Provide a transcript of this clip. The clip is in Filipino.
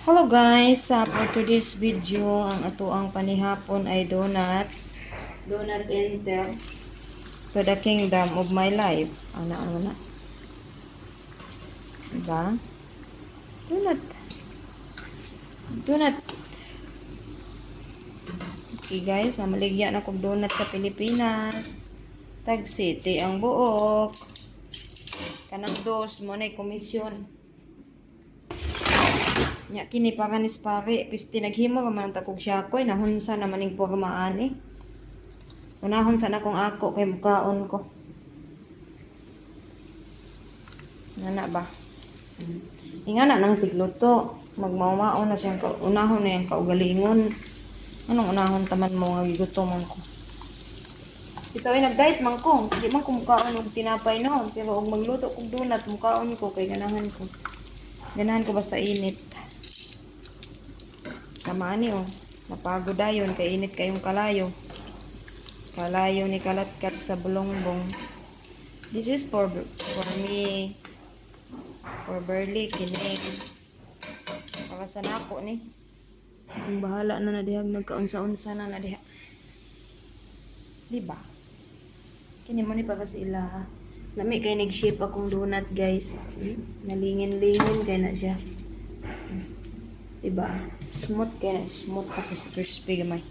Hello guys, for today's video, ang atuang panihapon ay donuts. Donut enter to the kingdom of my life. Ana. Diba? Donut. Donut. Okay guys, mamaligyan ako donut sa Pilipinas. Tag City ang buok. Kanang dos mo na komisyon. Nya kini pa kanis pare, piste naghimo ka man takog syakoy, nahunsa naman ning pormaan eh. Unahon sa na kung ako kay mukaon ko. Nana ba? Ingana nang tigluto, magmaumaon na siyang unahon na yung kaugalingon. Anong unahon taman mo nga gigutomon ko? Ito ay nag-diet man ko, di man ko mukaon og tinapay noon, pero og magluto kog donut mukaon ko kay ganahan ko. Ganahan ko basta init. Samaan ni napagod dayon kay init kayong kalayo. Kalayo ni kalatkat sa bulongbong. This is for me. For Burley kining. Para sa nako ni. Ang bahala na nadihag nagkaunsa-unsa na nadiha. Diba? Kini mo ni para sa ila. Lami kay nag-shape akong donut guys. Nalingin-lingin kay na siya. Diba? Smooth kaya na smooth tapos crispy gamay.